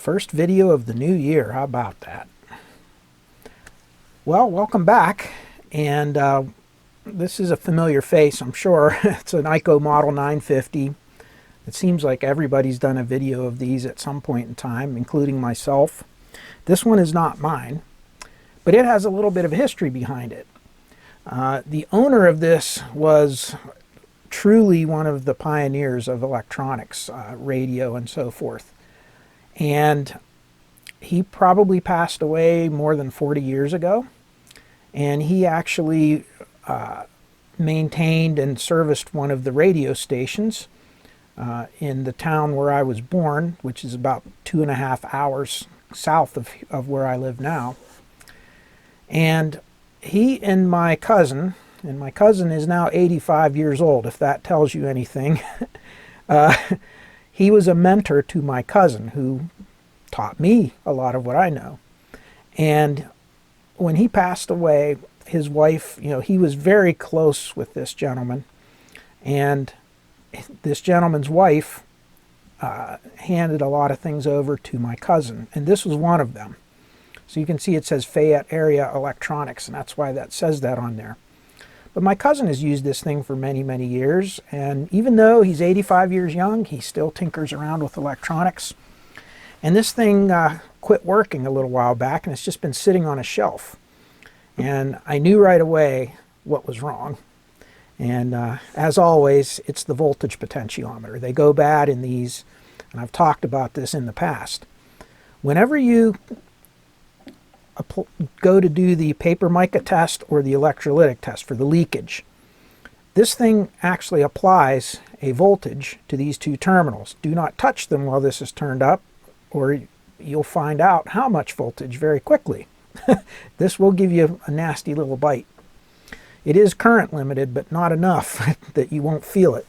First video of the new year. How about that? Well, welcome back. And this is a familiar face, I'm sure. It's an EICO Model 950. It seems like everybody's done a video of these at some point in time, including myself. This one is not mine, but it has a little bit of history behind it. The owner of this was truly one of the pioneers of electronics, radio and so forth. And he probably passed away more than 40 years ago. And he actually maintained and serviced one of the radio stations in the town where I was born, which is about 2.5 hours south of where I live now. And he and my cousin is now 85 years old, if that tells you anything. He was a mentor to my cousin who taught me a lot of what I know. And when he passed away, his wife, he was very close with this gentleman. And this gentleman's wife handed a lot of things over to my cousin. And this was one of them. So you can see it says Fayette Area Electronics, and that's why that says that on there. But my cousin has used this thing for many, many years, and even though he's 85 years young, he still tinkers around with electronics. And this thing quit working a little while back, and it's just been sitting on a shelf. And I knew right away what was wrong. And as always, it's the voltage potentiometer. They go bad in these, and I've talked about this in the past. Whenever you go to do the paper mica test or the electrolytic test for the leakage, this thing actually applies a voltage to these two terminals. Do not touch them while this is turned up, or you'll find out how much voltage very quickly. This will give you a nasty little bite. It is current limited, but not enough that you won't feel it.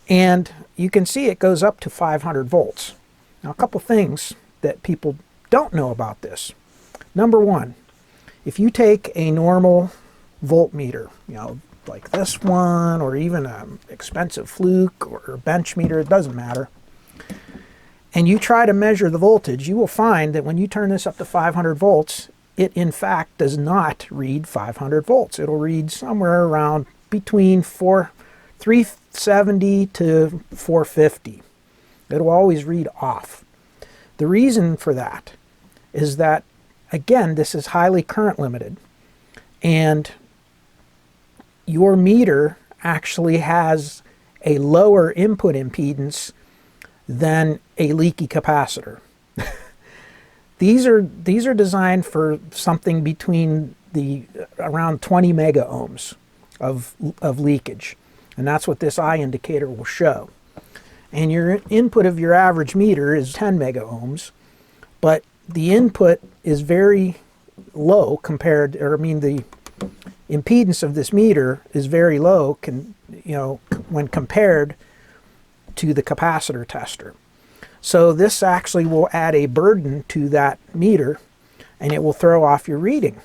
And you can see it goes up to 500 volts. Now, a couple things that people don't know about this. Number one, if you take a normal voltmeter, like this one, or even an expensive Fluke or a bench meter, it doesn't matter, and you try to measure the voltage, you will find that when you turn this up to 500 volts, it in fact does not read 500 volts. It'll read somewhere around between 370 to 450. It'll always read off. The reason for that is that, again, this is highly current limited, and your meter actually has a lower input impedance than a leaky capacitor. These are designed for something between around 20 mega ohms of leakage, and that's what this eye indicator will show. And your input of your average meter is 10 mega ohms, but the input is very low compared, the impedance of this meter is very low when compared to the capacitor tester. So this actually will add a burden to that meter, and it will throw off your reading.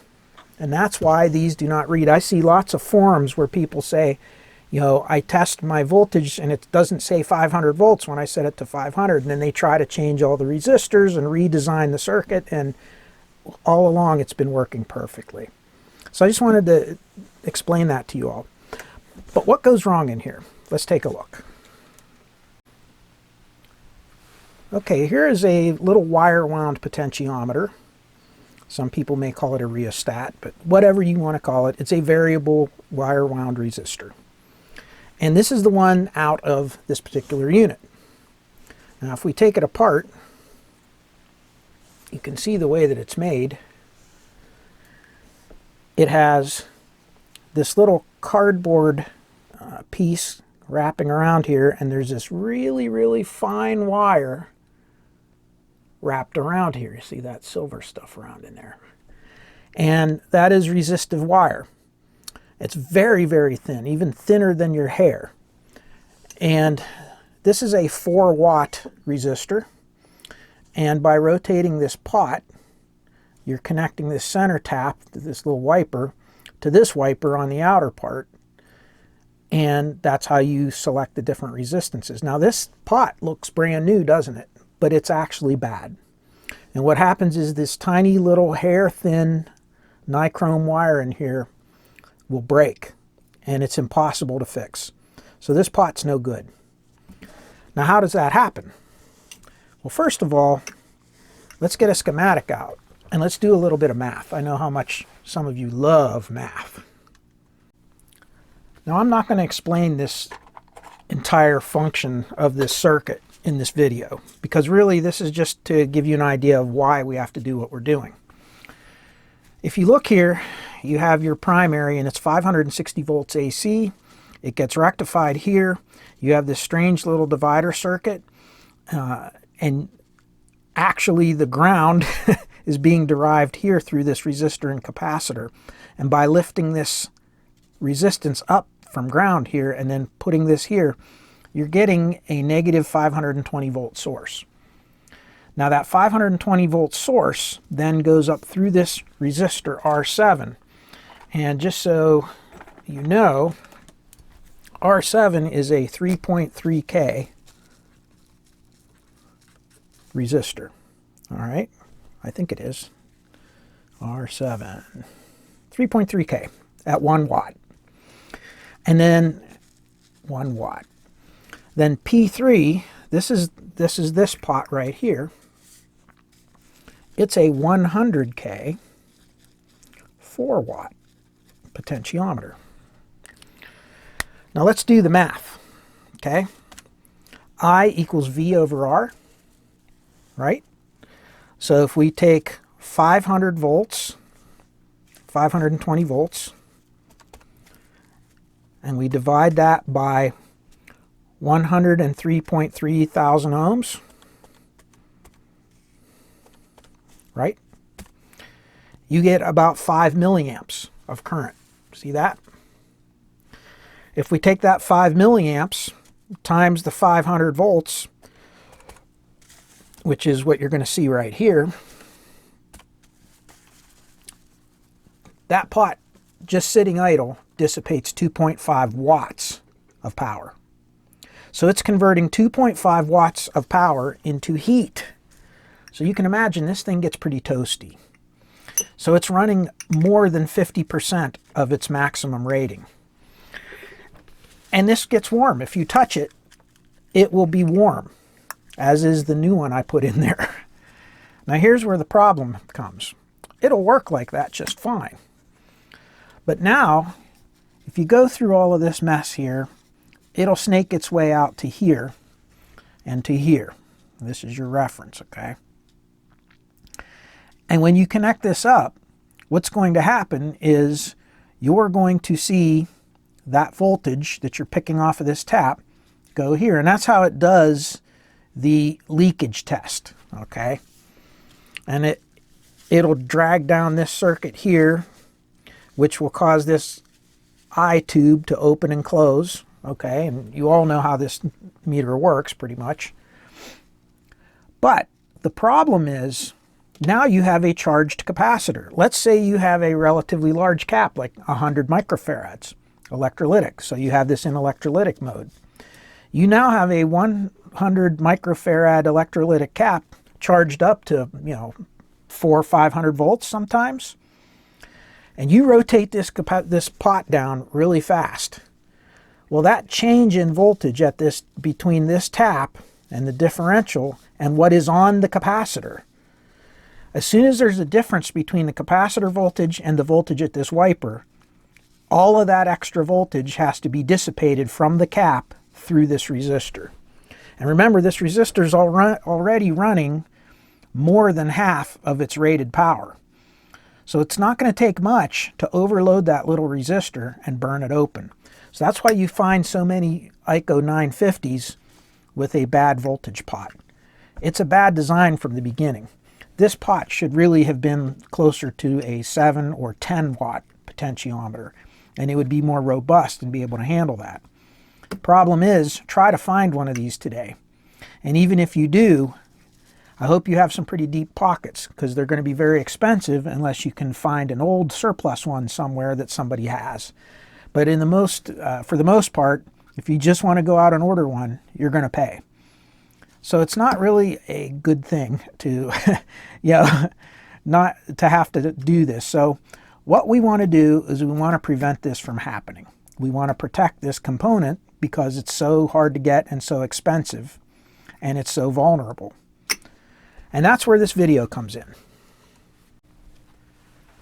And that's why these do not read. I see lots of forums where people say, I test my voltage and it doesn't say 500 volts when I set it to 500, and then they try to change all the resistors and redesign the circuit, and all along it's been working perfectly. So I just wanted to explain that to you all. But what goes wrong in here? Let's take a look. Okay, here is a little wire wound potentiometer. Some people may call it a rheostat, but whatever you want to call it, it's a variable wire wound resistor. And this is the one out of this particular unit. Now, if we take it apart, you can see the way that it's made. It has this little cardboard piece wrapping around here, and there's this really, really fine wire wrapped around here. You see that silver stuff around in there. And that is resistive wire. It's very, very thin, even thinner than your hair. And this is a 4-watt resistor. And by rotating this pot, you're connecting this center tap, this little wiper, to this wiper on the outer part. And that's how you select the different resistances. Now this pot looks brand new, doesn't it? but it's actually bad. And what happens is this tiny little hair-thin nichrome wire in here will break, and it's impossible to fix. So this pot's no good. Now, how does that happen? Well, first of all, let's get a schematic out, and let's do a little bit of math. I know how much some of you love math. Now, I'm not going to explain this entire function of this circuit in this video, because really this is just to give you an idea of why we have to do what we're doing. If you look here, you have your primary, and it's 560 volts AC. It gets rectified here. You have this strange little divider circuit, and actually the ground is being derived here through this resistor and capacitor. And by lifting this resistance up from ground here and then putting this here, you're getting a negative 520 volt source. Now that 520 volt source then goes up through this resistor R7. And just so you know, R7 is a 3.3K resistor. All right, I think it is. R7, 3.3K at 1 watt. And then 1 watt. Then P3, this is this pot right here. It's a 100K 4 watt potentiometer. Now let's do the math, okay? I equals V over R, right? So if we take 500 volts, 520 volts, and we divide that by 103.3 thousand ohms, right? You get about 5 milliamps of current. See that? If we take that 5 milliamps times the 500 volts, which is what you're going to see right here, that pot just sitting idle dissipates 2.5 watts of power. So it's converting 2.5 watts of power into heat. So you can imagine this thing gets pretty toasty. So it's running more than 50% of its maximum rating. And this gets warm. If you touch it, it will be warm, as is the new one I put in there. Now here's where the problem comes. It'll work like that just fine. But now, if you go through all of this mess here, it'll snake its way out to here and to here. This is your reference, okay? And when you connect this up, what's going to happen is you're going to see that voltage that you're picking off of this tap go here. And that's how it does the leakage test, okay? And it'll drag down this circuit here, which will cause this eye tube to open and close, okay? And you all know how this meter works pretty much. But the problem is, now you have a charged capacitor. Let's say you have a relatively large cap, like 100 microfarads, electrolytic. So you have this in electrolytic mode. You now have a 100 microfarad electrolytic cap charged up to, 400 or 500 volts sometimes. And you rotate this pot down really fast. Well, that change in voltage at between this tap and the differential and what is on the capacitor, as soon as there's a difference between the capacitor voltage and the voltage at this wiper, all of that extra voltage has to be dissipated from the cap through this resistor. And remember, this resistor is already running more than half of its rated power. So it's not going to take much to overload that little resistor and burn it open. So that's why you find so many EICO 950s with a bad voltage pot. It's a bad design from the beginning. This pot should really have been closer to a 7 or 10 watt potentiometer, and it would be more robust and be able to handle that. The problem is, try to find one of these today. And even if you do, I hope you have some pretty deep pockets, because they're going to be very expensive unless you can find an old surplus one somewhere that somebody has. But for the most part, if you just want to go out and order one, you're going to pay. So it's not really a good thing to, you know, not to have to do this. So what we want to do is we want to prevent this from happening. We want to protect this component because it's so hard to get and so expensive and it's so vulnerable. And that's where this video comes in.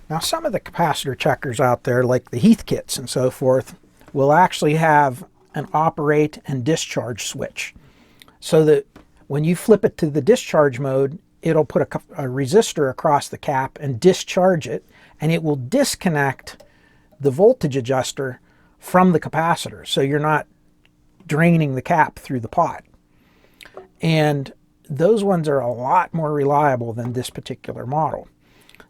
Now some of the capacitor checkers out there, like the Heath kits and so forth, will actually have an operate and discharge switch. So that when you flip it to the discharge mode, it'll put a resistor across the cap and discharge it, and it will disconnect the voltage adjuster from the capacitor. So you're not draining the cap through the pot. And those ones are a lot more reliable than this particular model.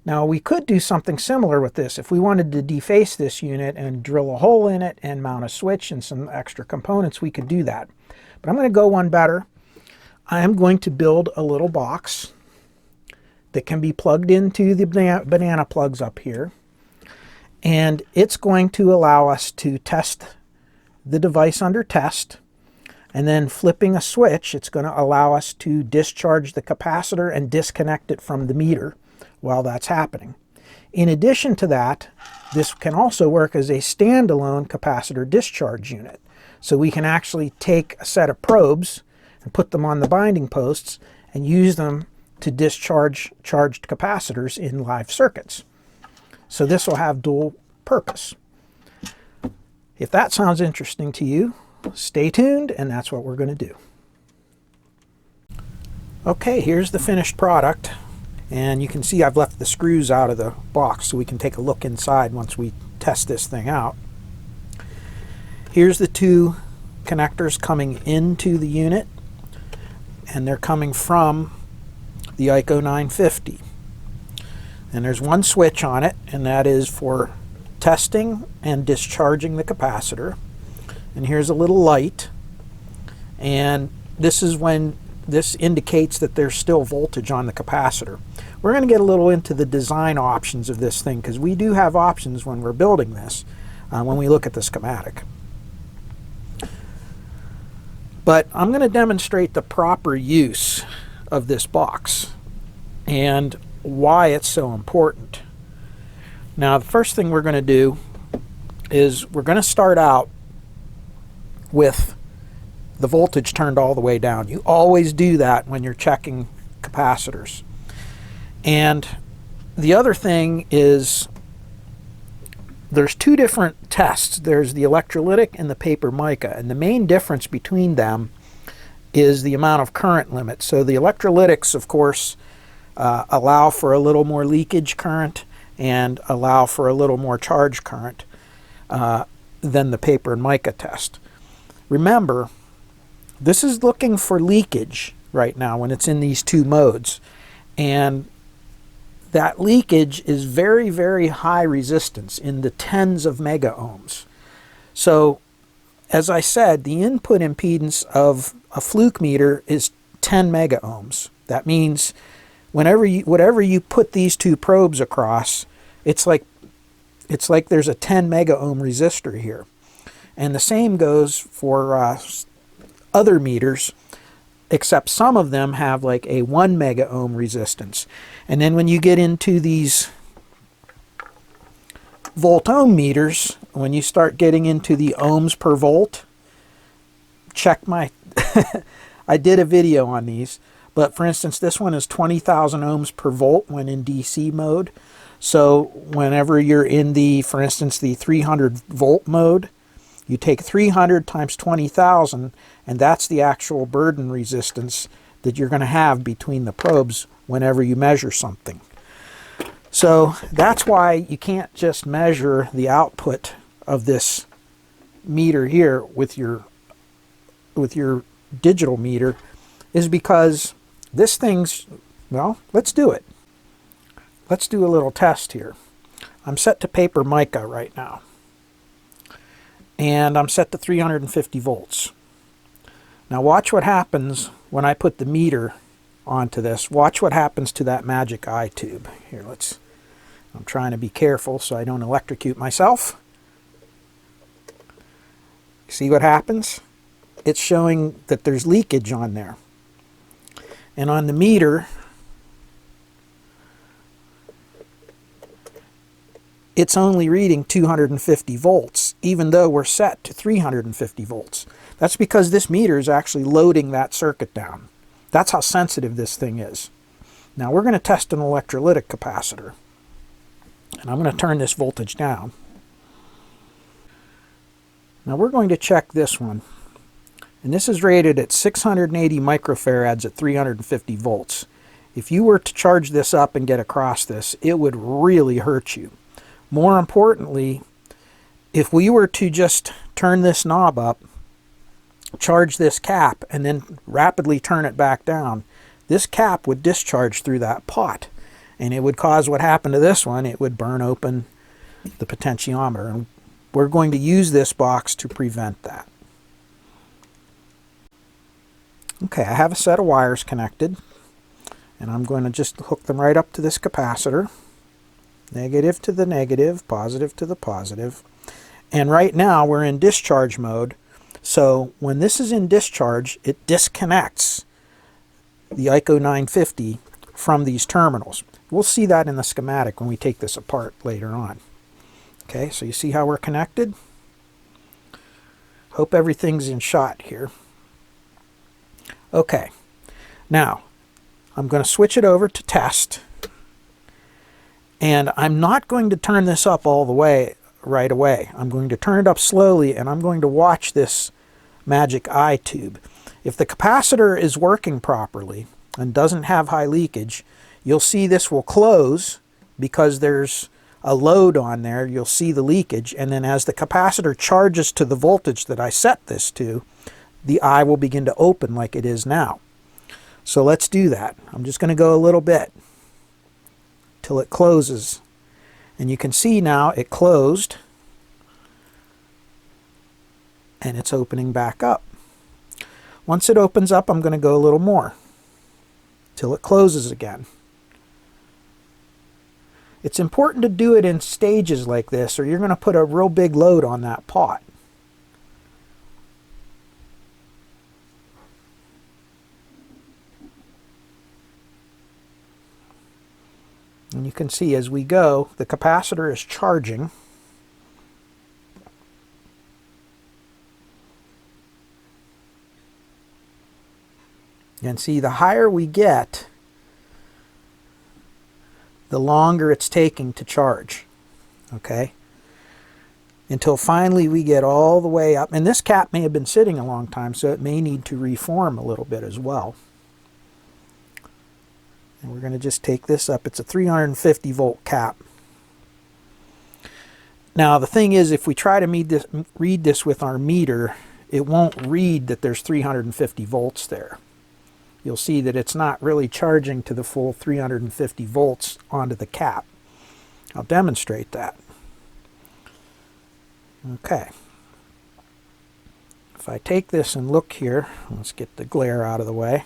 Now we could do something similar with this. If we wanted to deface this unit and drill a hole in it and mount a switch and some extra components, we could do that. But I'm going to go one better. I am going to build a little box that can be plugged into the banana plugs up here. And it's going to allow us to test the device under test. And then flipping a switch, it's going to allow us to discharge the capacitor and disconnect it from the meter while that's happening. In addition to that, this can also work as a standalone capacitor discharge unit. So we can actually take a set of probes and put them on the binding posts and use them to discharge charged capacitors in live circuits. So this will have dual purpose. If that sounds interesting to you, stay tuned, and that's what we're going to do. Okay, here's the finished product. And you can see I've left the screws out of the box so we can take a look inside once we test this thing out. Here's the two connectors coming into the unit, and they're coming from the EICO 950. And there's one switch on it, and that is for testing and discharging the capacitor. And here's a little light, and this is when this indicates that there's still voltage on the capacitor. We're going to get a little into the design options of this thing because we do have options when we're building this, when we look at the schematic. But I'm going to demonstrate the proper use of this box and why it's so important. Now, the first thing we're going to do is we're going to start out with the voltage turned all the way down. You always do that when you're checking capacitors. And the other thing is there's two different tests. There's the electrolytic and the paper mica, and the main difference between them is the amount of current limit. So the electrolytics, of course, allow for a little more leakage current and allow for a little more charge current than the paper and mica test. Remember, this is looking for leakage right now when it's in these two modes, and that leakage is very, very high resistance in the tens of mega ohms. So as I said, the input impedance of a fluke meter is 10 mega ohms. That means whatever you put these two probes across, it's like there's a 10 mega ohm resistor here. And the same goes for other meters, except some of them have like a 1 mega ohm resistance. And then when you get into these volt ohm meters, when you start getting into the ohms per volt, check my I did a video on these, but for instance this one is 20,000 ohms per volt when in DC mode. So whenever you're in the, for instance, the 300 volt mode, you take 300 times 20,000, and that's the actual burden resistance that you're going to have between the probes whenever you measure something. So that's why you can't just measure the output of this meter here with your digital meter, is because this thing's, well, let's do it. Let's do a little test here. I'm set to paper mica right now, and I'm set to 350 volts. Now watch what happens when I put the meter onto this. Watch what happens to that magic eye tube. Here, I'm trying to be careful so I don't electrocute myself. See what happens? It's showing that there's leakage on there. And on the meter, it's only reading 250 volts, even though we're set to 350 volts. That's because this meter is actually loading that circuit down. That's how sensitive this thing is. Now we're going to test an electrolytic capacitor. And I'm going to turn this voltage down. Now we're going to check this one. And this is rated at 680 microfarads at 350 volts. If you were to charge this up and get across this, it would really hurt you. More importantly, if we were to just turn this knob up, charge this cap, and then rapidly turn it back down, this cap would discharge through that pot. And it would cause what happened to this one. It would burn open the potentiometer. And we're going to use this box to prevent that. Okay, I have a set of wires connected. And I'm going to just hook them right up to this capacitor. Negative to the negative, positive to the positive. And right now we're in discharge mode. So when this is in discharge, it disconnects the EICO 950 from these terminals. We'll see that in the schematic when we take this apart later on. Okay, so you see how we're connected? Hope everything's in shot here. Okay, now I'm going to switch it over to test. And I'm not going to turn this up all the way right away. I'm going to turn it up slowly, and I'm going to watch this magic eye tube. If the capacitor is working properly and doesn't have high leakage, you'll see this will close because there's a load on there. You'll see the leakage, and then as the capacitor charges to the voltage that I set this to, the eye will begin to open like it is now. So let's do that. I'm just going to go a little bit till it closes. And you can see now it closed and it's opening back up. Once it opens up, I'm going to go a little more till it closes again. It's important to do it in stages like this, or you're going to put a real big load on that pot. And you can see as we go, the capacitor is charging. And see, the higher we get, the longer it's taking to charge. Okay? Until finally we get all the way up. And this cap may have been sitting a long time, so it may need to reform a little bit as well. And we're going to just take this up. It's a 350 volt cap. Now the thing is, if we try to read this with our meter, it won't read that there's 350 volts there. You'll see that it's not really charging to the full 350 volts onto the cap. I'll demonstrate that. Okay. If I take this and look here, let's get the glare out of the way.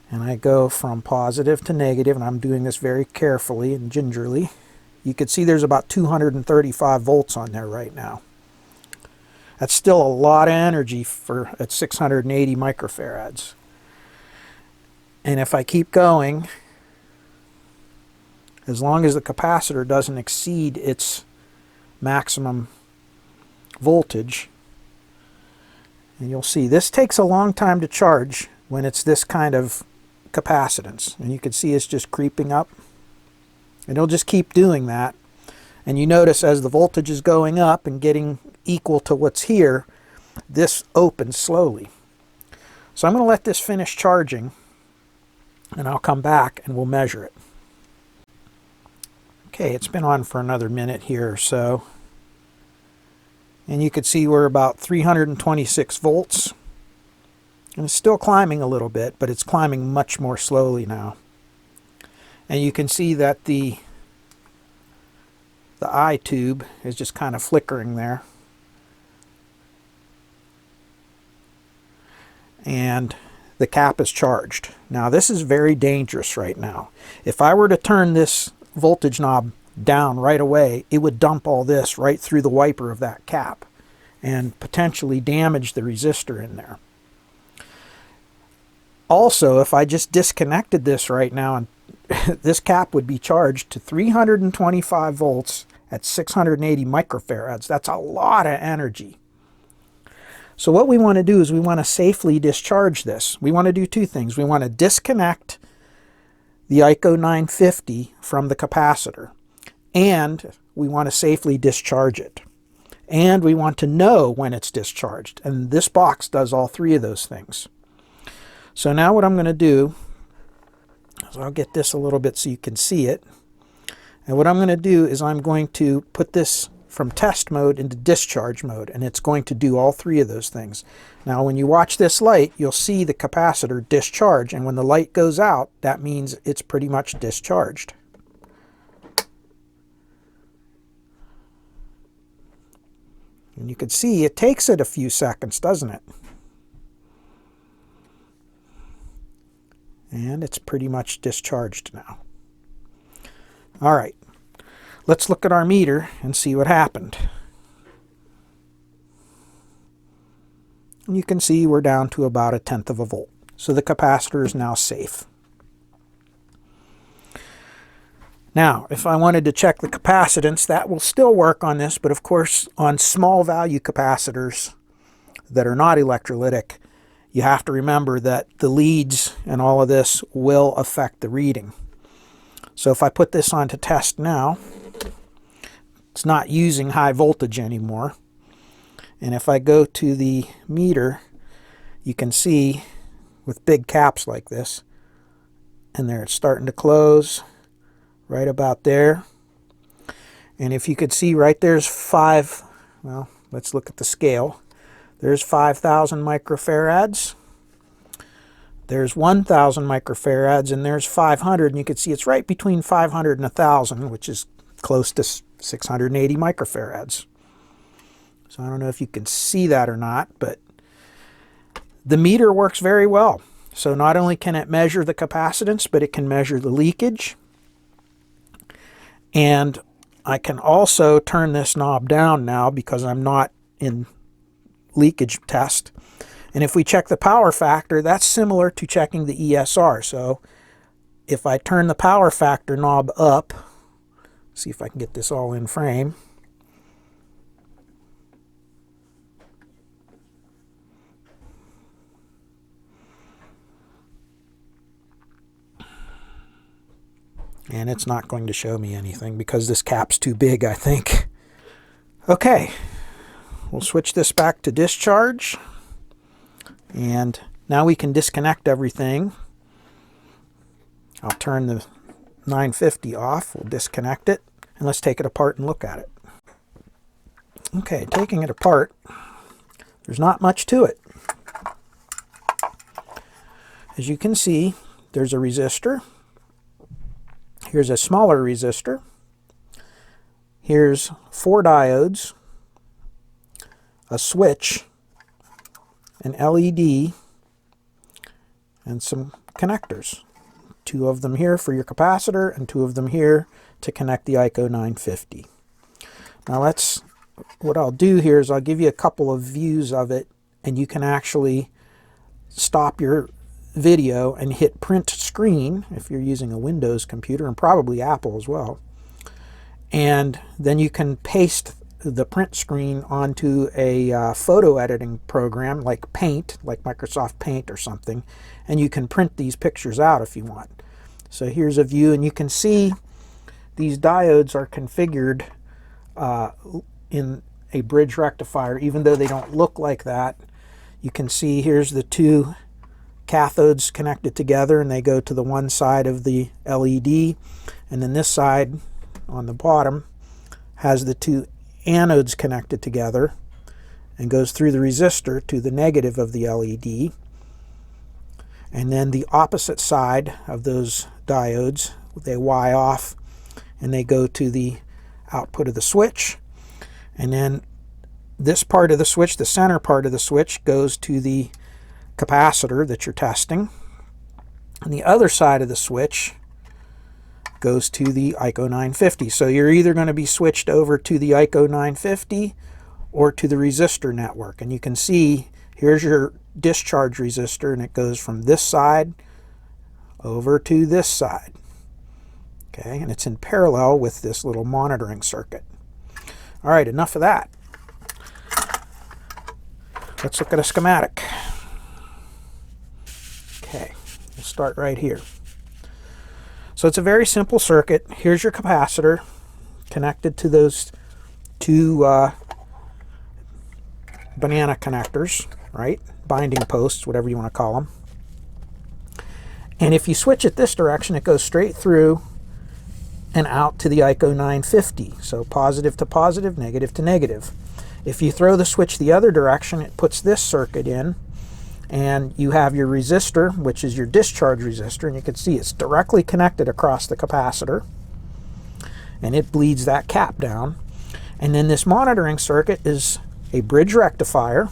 And I go from positive to negative, and I'm doing this very carefully and gingerly. You can see there's about 235 volts on there right now. That's still a lot of energy at 680 microfarads. And if I keep going, as long as the capacitor doesn't exceed its maximum voltage, and you'll see this takes a long time to charge when it's this kind of capacitance. And you can see it's just creeping up. And it'll just keep doing that. And you notice as the voltage is going up and getting equal to what's here, this opens slowly. So I'm going to let this finish charging, and I'll come back and we'll measure it. Okay, it's been on for another minute here or so. And you can see we're about 326 volts. And it's still climbing a little bit, but it's climbing much more slowly now. And you can see that the eye tube is just kind of flickering there. And the cap is charged. Now this is very dangerous right now. If I were to turn this voltage knob down right away, it would dump all this right through the wiper of that cap and potentially damage the resistor in there. Also, if I just disconnected this right now, and this cap would be charged to 325 volts at 680 microfarads. That's a lot of energy. So what we want to do is we want to safely discharge this. We want to do two things. We want to disconnect the EICO 950 from the capacitor, and we want to safely discharge it. And we want to know when it's discharged. And this box does all three of those things. So now what I'm going to do is I'll get this a little bit so you can see it. And what I'm going to do is I'm going to put this from test mode into discharge mode, and it's going to do all three of those things. Now when you watch this light, you'll see the capacitor discharge, and when the light goes out, that means it's pretty much discharged. And you can see it takes it a few seconds, doesn't it? And it's pretty much discharged now. All right, let's look at our meter and see what happened. And you can see we're down to about 1/10 of a volt. So the capacitor is now safe. Now, if I wanted to check the capacitance, that will still work on this, but of course on small value capacitors that are not electrolytic, you have to remember that the leads and all of this will affect the reading. So if I put this on to test now, it's not using high voltage anymore. And if I go to the meter, you can see with big caps like this, and there it's starting to close right about there. And if you could see right there's well, let's look at the scale. There's 5,000 microfarads. There's 1,000 microfarads, and there's 500, and you can see it's right between 500 and 1,000, which is close to 680 microfarads. So I don't know if you can see that or not, but the meter works very well. So not only can it measure the capacitance, but it can measure the leakage. And I can also turn this knob down now because I'm not in leakage test. And if we check the power factor, that's similar to checking the ESR. So if I turn the power factor knob up, see if I can get this all in frame. And it's not going to show me anything because this cap's too big, I think. Okay, we'll switch this back to discharge. And now we can disconnect everything. I'll turn the 950 off. We'll disconnect it. And let's take it apart and look at it. Okay, taking it apart, there's not much to it. As you can see, there's a resistor. Here's a smaller resistor. Here's 4 diodes, a switch, an LED, and some connectors. 2 of them here for your capacitor and 2 of them here to connect the EICO 950. Now what I'll do here is I'll give you a couple of views of it, and you can actually stop your video and hit print screen if you're using a Windows computer, and probably Apple as well. And then you can paste the print screen onto a photo editing program like Paint, like Microsoft Paint or something, and you can print these pictures out if you want. So here's a view, and you can see these diodes are configured in a bridge rectifier, even though they don't look like that. You can see here's the 2 cathodes connected together, and they go to the one side of the LED, and then this side on the bottom has the 2 anodes connected together and goes through the resistor to the negative of the LED. And then the opposite side of those diodes, they Y off and they go to the output of the switch. And then this part of the switch, the center part of the switch, goes to the capacitor that you're testing. And the other side of the switch goes to the EICO 950. So you're either going to be switched over to the EICO 950 or to the resistor network. And you can see Here's your discharge resistor, and it goes from this side over to this side. Okay, and it's in parallel with this little monitoring circuit. All right, enough of that. Let's look at a schematic. Okay, we'll start right here. So it's a very simple circuit. Here's your capacitor connected to those two banana connectors, right? Binding posts, whatever you want to call them. And if you switch it this direction, it goes straight through and out to the EICO 950. So positive to positive, negative to negative. If you throw the switch the other direction, it puts this circuit in, and you have your resistor, which is your discharge resistor, and you can see it's directly connected across the capacitor, and it bleeds that cap down. And then this monitoring circuit is a bridge rectifier.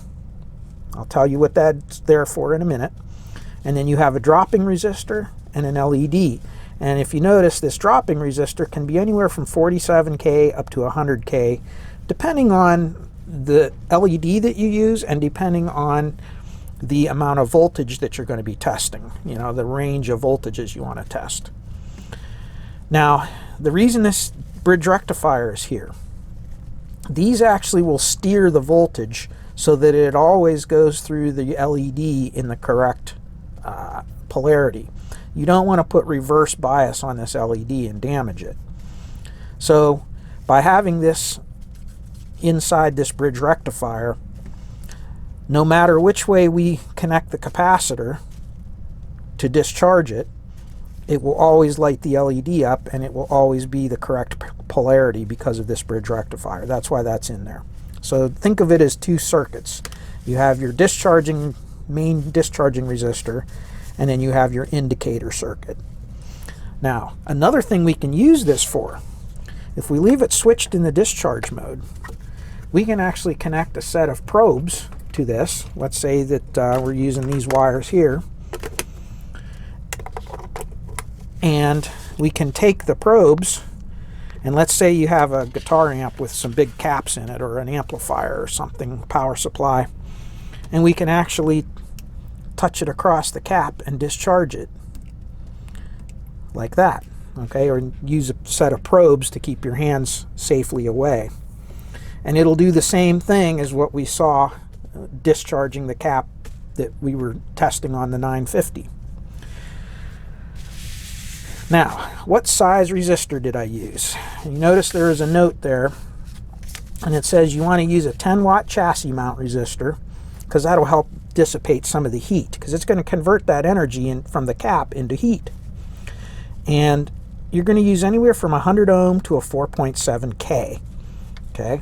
I'll tell you what that's there for in a minute. And then you have a dropping resistor and an LED. And if you notice, this dropping resistor can be anywhere from 47K up to 100K, depending on the LED that you use and depending on the amount of voltage that you're going to be testing, you know, the range of voltages you want to test. Now, the reason this bridge rectifier is here, these actually will steer the voltage so that it always goes through the LED in the correct polarity. You don't want to put reverse bias on this LED and damage it. So by having this inside this bridge rectifier, no matter which way we connect the capacitor to discharge it, it will always light the LED up, and it will always be the correct polarity because of this bridge rectifier. That's why that's in there. So think of it as two circuits. You have your discharging, main discharging resistor, and then you have your indicator circuit. Now, another thing we can use this for, if we leave it switched in the discharge mode, we can actually connect a set of probes to this. Let's say that we're using these wires here, and we can take the probes, and let's say you have a guitar amp with some big caps in it, or an amplifier or something, power supply, and we can actually touch it across the cap and discharge it like that, okay? Or use a set of probes to keep your hands safely away. And it'll do the same thing as what we saw discharging the cap that we were testing on the 950. Now, what size resistor did I use? You notice there is a note there, and it says you want to use a 10-watt chassis mount resistor, because that'll help dissipate some of the heat, because it's going to convert that energy from the cap into heat. And you're going to use anywhere from 100 ohm to a 4.7K. Okay?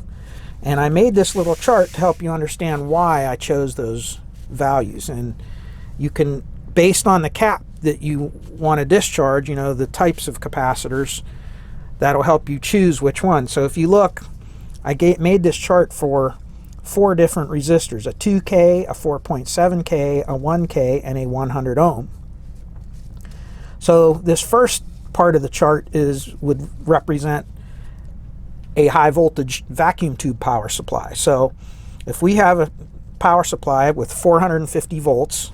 And I made this little chart to help you understand why I chose those values. And you can, based on the cap that you want to discharge, you know, the types of capacitors, that'll help you choose which one. So if you look, I made this chart for 4 different resistors: a 2K, a 4.7K, a 1K, and a 100 ohm. So this first part of the chart would represent a high voltage vacuum tube power supply. So if we have a power supply with 450 volts,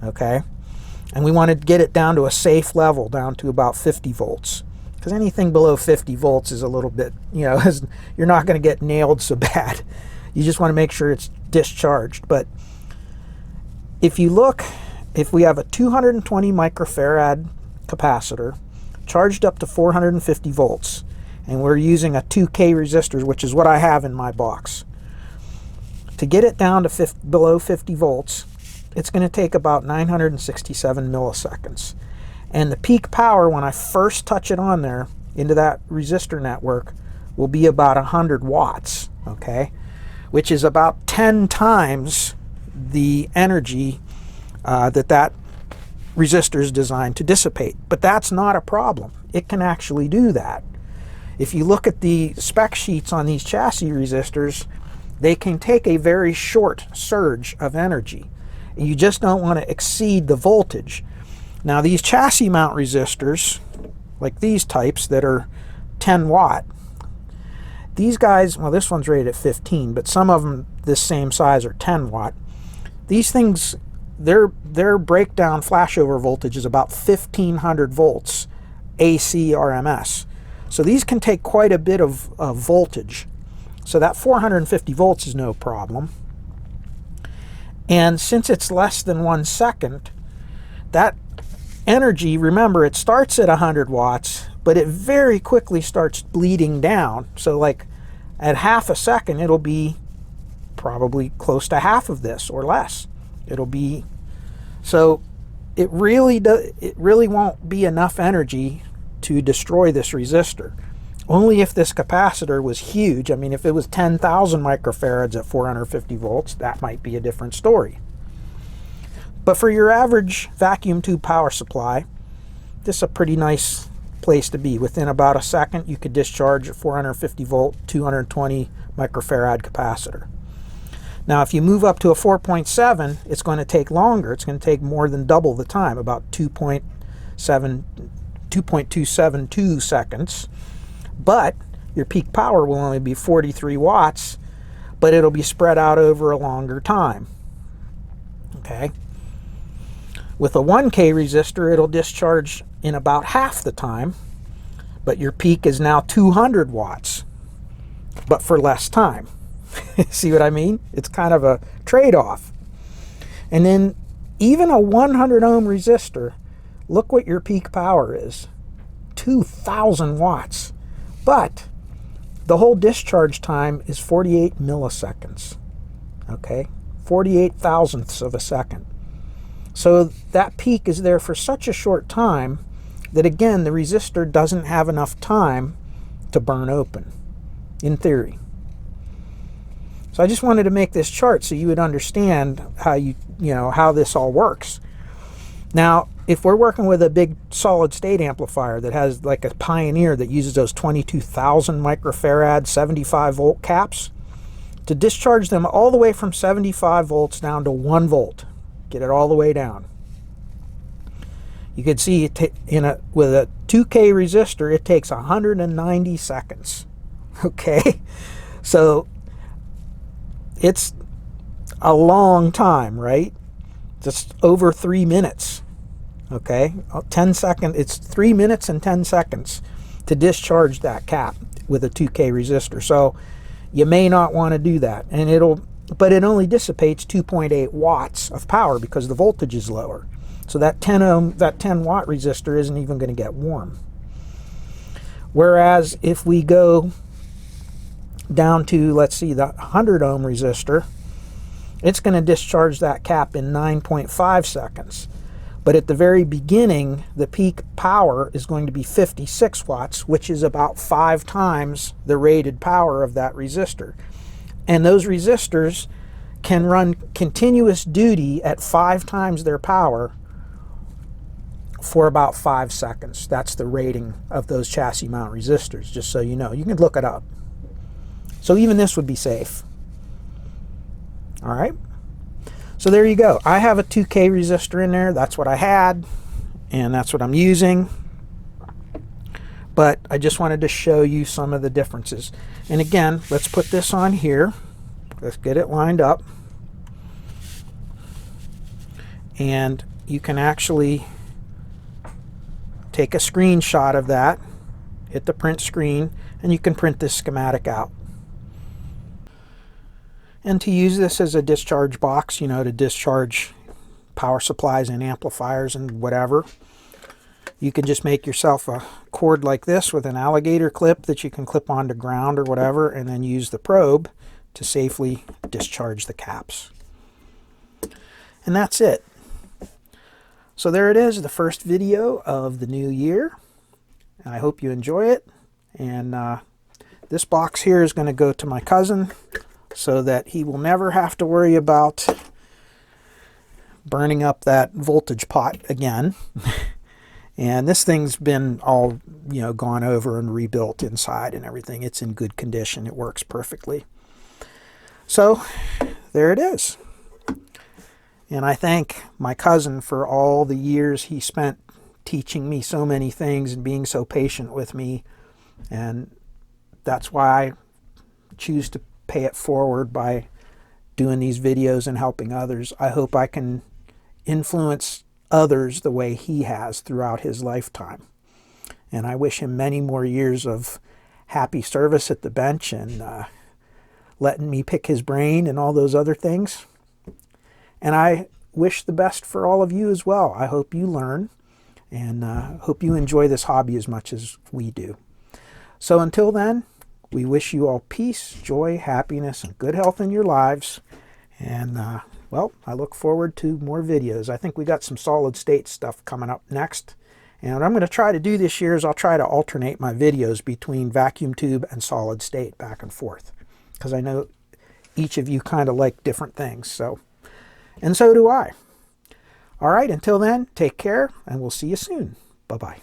okay, and we want to get it down to a safe level, down to about 50 volts, because anything below 50 volts is a little bit, you know, you're not going to get nailed so bad. You just want to make sure it's discharged. But if you look, if we have a 220 microfarad capacitor charged up to 450 volts, and we're using a 2K resistor, which is what I have in my box, to get it down to below 50 volts, it's going to take about 967 milliseconds. And the peak power, when I first touch it on there into that resistor network, will be about 100 watts, okay? Which is about 10 times the energy that resistor is designed to dissipate. But that's not a problem. It can actually do that. If you look at the spec sheets on these chassis resistors, they can take a very short surge of energy. You just don't want to exceed the voltage. Now, these chassis mount resistors, like these types that are 10 watt, these guys, well, this one's rated at 15, but some of them this same size are 10 watt. these things, their breakdown flashover voltage is about 1500 volts AC RMS. So these can take quite a bit of voltage. So that 450 volts is no problem. And since it's less than 1 second, that energy, remember, it starts at 100 watts, but it very quickly starts bleeding down. So like at half a second, it'll be probably close to half of this or less. It'll be, so it really won't be enough energy to destroy this resistor. Only if this capacitor was huge. I mean, if it was 10,000 microfarads at 450 volts, that might be a different story. But for your average vacuum tube power supply, this is a pretty nice place to be. Within about a second, you could discharge a 450 volt, 220 microfarad capacitor. Now, if you move up to a 4.7, it's going to take longer. It's going to take more than double the time, about 2.272 seconds. But your peak power will only be 43 watts, but it'll be spread out over a longer time. Okay? With a 1K resistor, it'll discharge in about half the time, but your peak is now 200 watts, but for less time. See what I mean? It's kind of a trade-off. And then even a 100 ohm resistor, look what your peak power is. 2,000 watts. But the whole discharge time is 48 milliseconds. Okay? 48 thousandths of a second. So that peak is there for such a short time that, again, the resistor doesn't have enough time to burn open, in theory. So I just wanted to make this chart so you would understand how how this all works. Now, if we're working with a big solid state amplifier that has like a Pioneer that uses those 22,000 microfarad 75 volt caps, to discharge them all the way from 75 volts down to 1 volt, get it all the way down. You can see with a 2K resistor, it takes 190 seconds. Okay, so it's a long time, right? Just over 3 minutes. Okay, 10 seconds. It's 3 minutes and 10 seconds to discharge that cap with a 2K resistor. So you may not want to do that, but it only dissipates 2.8 watts of power because the voltage is lower. So that 10 watt resistor isn't even going to get warm. Whereas if we go down to, let's see, the 100 ohm resistor, it's going to discharge that cap in 9.5 seconds. But at the very beginning, the peak power is going to be 56 watts, which is about 5 times the rated power of that resistor. And those resistors can run continuous duty at 5 times their power for about 5 seconds. That's the rating of those chassis mount resistors, just so you know. You can look it up. So even this would be safe. All right. So there you go. I have a 2K resistor in there. That's what I had, and that's what I'm using. But I just wanted to show you some of the differences. And again, let's put this on here. Let's get it lined up. And you can actually take a screenshot of that, hit the print screen, and you can print this schematic out. And to use this as a discharge box, to discharge power supplies and amplifiers and whatever, you can just make yourself a cord like this with an alligator clip that you can clip onto ground or whatever, and then use the probe to safely discharge the caps. And that's it. So there it is, the first video of the new year. I hope you enjoy it. And this box here is going to go to my cousin, so that he will never have to worry about burning up that voltage pot again. And this thing's been all, gone over and rebuilt inside and everything. It's in good condition. It works perfectly. So there it is. And I thank my cousin for all the years he spent teaching me so many things and being so patient with me. And that's why I choose to pay it forward by doing these videos and helping others. I hope I can influence others the way he has throughout his lifetime. And I wish him many more years of happy service at the bench and letting me pick his brain and all those other things. And I wish the best for all of you as well. I hope you learn and hope you enjoy this hobby as much as we do. So until then, we wish you all peace, joy, happiness, and good health in your lives. And, well, I look forward to more videos. I think we got some solid state stuff coming up next. And what I'm going to try to do this year is I'll try to alternate my videos between vacuum tube and solid state back and forth, because I know each of you kind of like different things. And so do I. All right, until then, take care, and we'll see you soon. Bye-bye.